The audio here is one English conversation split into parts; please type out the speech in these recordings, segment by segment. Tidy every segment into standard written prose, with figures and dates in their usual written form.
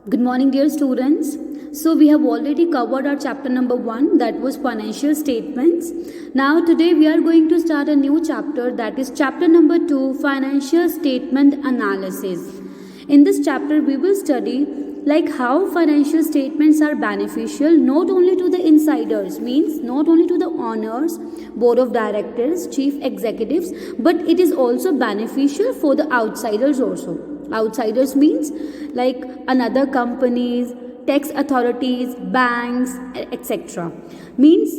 Good morning, dear students. So, we have already covered our chapter number 1, that was financial statements. Now, today we are going to start a new chapter, that is chapter number 2, financial statement analysis. In this chapter, we will study like how financial statements are beneficial not only to the insiders, means not only to the owners, board of directors, chief executives, but it is also beneficial for the outsiders also. Outsiders means like another companies, tax authorities, banks, etc. Means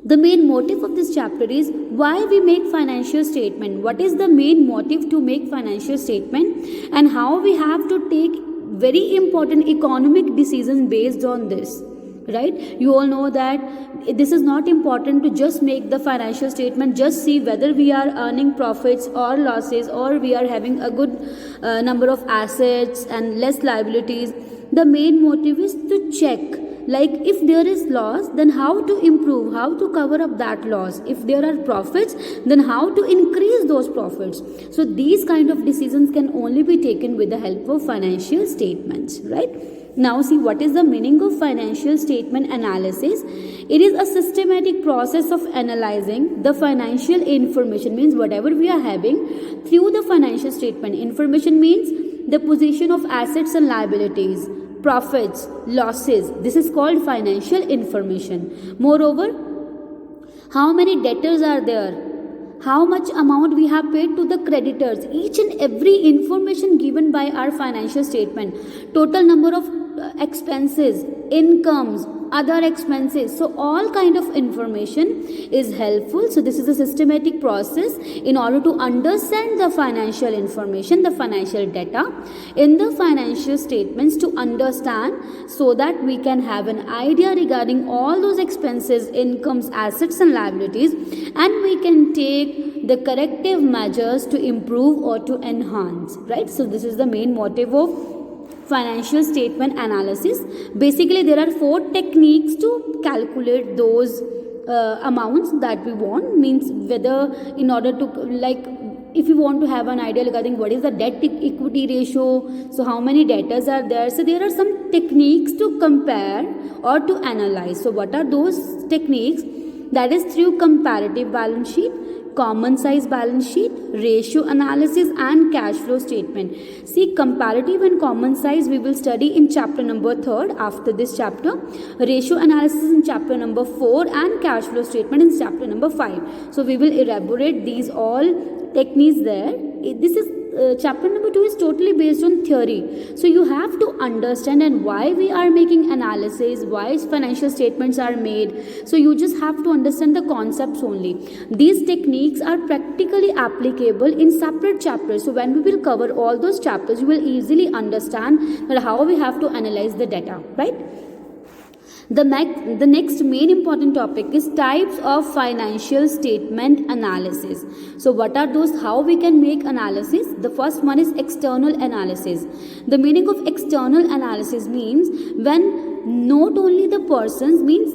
the main motive of this chapter is why we make financial statement. What is the main motive to make financial statement, and how we have to take very important economic decisions based on this. Right? You all know that this is not important to just make the financial statement, just see whether we are earning profits or losses, or we are having a good number of assets and less liabilities. The main motive is to check, like if there is loss, then how to improve, how to cover up that loss. If there are profits, then how to increase those profits. So these kind of decisions can only be taken with the help of financial statements, right? Now see, what is the meaning of financial statement analysis? It is a systematic process of analyzing the financial information, means whatever we are having through the financial statement. Information means the position of assets and liabilities, profits, losses. This is called financial information. Moreover, how many debtors are there, how much amount we have paid to the creditors, each and every information given by our financial statement, total number of expenses, incomes, other expenses. So all kind of information is helpful. So this is a systematic process in order to understand the financial information, the financial data in the financial statements, to understand so that we can have an idea regarding all those expenses, incomes, assets and liabilities, and we can take the corrective measures to improve or to enhance, right? So this is the main motive of financial statement analysis. Basically, there are 4 techniques to calculate those amounts that we want. Means whether in order to, like, if you want to have an idea regarding what is the debt equity ratio, so how many debtors are there, so there are some techniques to compare or to analyze. So what are those techniques? That is through comparative balance sheet, common size balance sheet, ratio analysis and cash flow statement. See, comparative and common size we will study in chapter number 3 after this chapter, ratio analysis in chapter number 4, and cash flow statement in chapter number 5. So we will elaborate these all techniques there. This is chapter number 2 is totally based on theory. So you have to understand and why we are making analysis, why financial statements are made. So you just have to understand the concepts only. These techniques are practically applicable in separate chapters. So when we will cover all those chapters, you will easily understand that how we have to analyze the data, right? The next main important topic is types of financial statement analysis. So what are those? How we can make analysis? The first one is external analysis. The meaning of external analysis means when not only the persons, means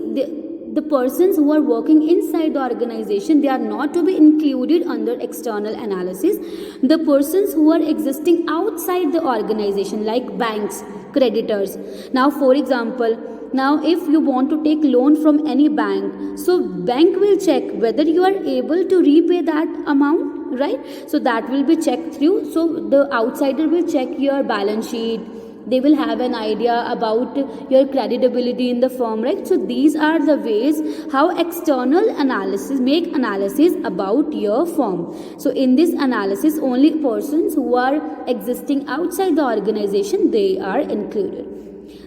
the persons who are working inside the organization, they are not to be included under external analysis. The persons who are existing outside the organization, like banks, creditors. Now for example, now if you want to take loan from any bank, so bank will check whether you are able to repay that amount, right? So that will be checked through. So the outsider will check your balance sheet, they will have an idea about your creditability in the firm, right? So these are the ways how external analysis make analysis about your firm. So in this analysis, only persons who are existing outside the organization, they are included.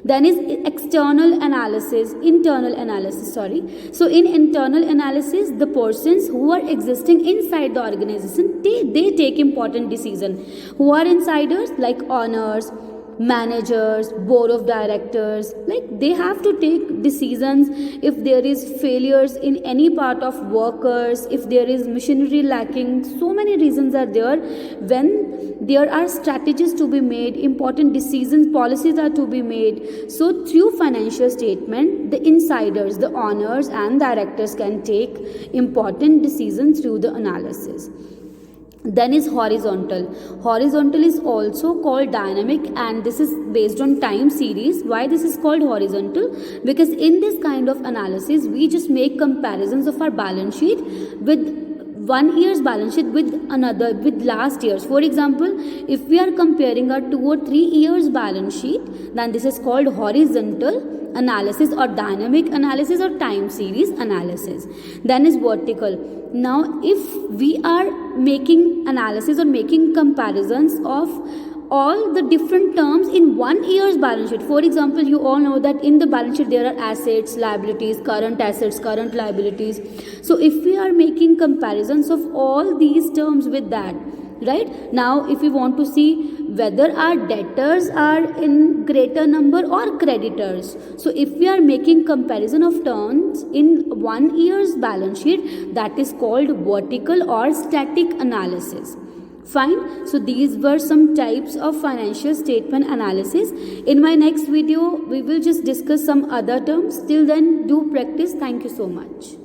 Then is internal analysis. So in internal analysis, the persons who are existing inside the organization, they take important decision. Who are insiders? Like owners, managers, board of directors, like they have to take decisions if there is failures in any part of workers, if there is machinery lacking. So many reasons are there. When there are strategies to be made, important decisions, policies are to be made. So through financial statement, the insiders, the owners and directors can take important decisions through the analysis. Then is horizontal. Horizontal is also called dynamic, and this is based on time series. Why this is called horizontal? Because in this kind of analysis we just make comparisons of our balance sheet with 1 year's balance sheet with another, with last year's. For example, if we are comparing our 2 or 3 years balance sheet, then this is called horizontal analysis or dynamic analysis or time series analysis. Then is vertical. Now if we are making analysis or making comparisons of all the different terms in 1 year's balance sheet. For example, you all know that in the balance sheet there are assets, liabilities, current assets, current liabilities. So if we are making comparisons of all these terms with that, right? Now if we want to see whether our debtors are in greater number or creditors, so if we are making comparison of terms in 1 year's balance sheet, that is called vertical or static analysis. Fine. So these were some types of financial statement analysis. In my next video we will just discuss some other terms. Till then, do practice. Thank you so much.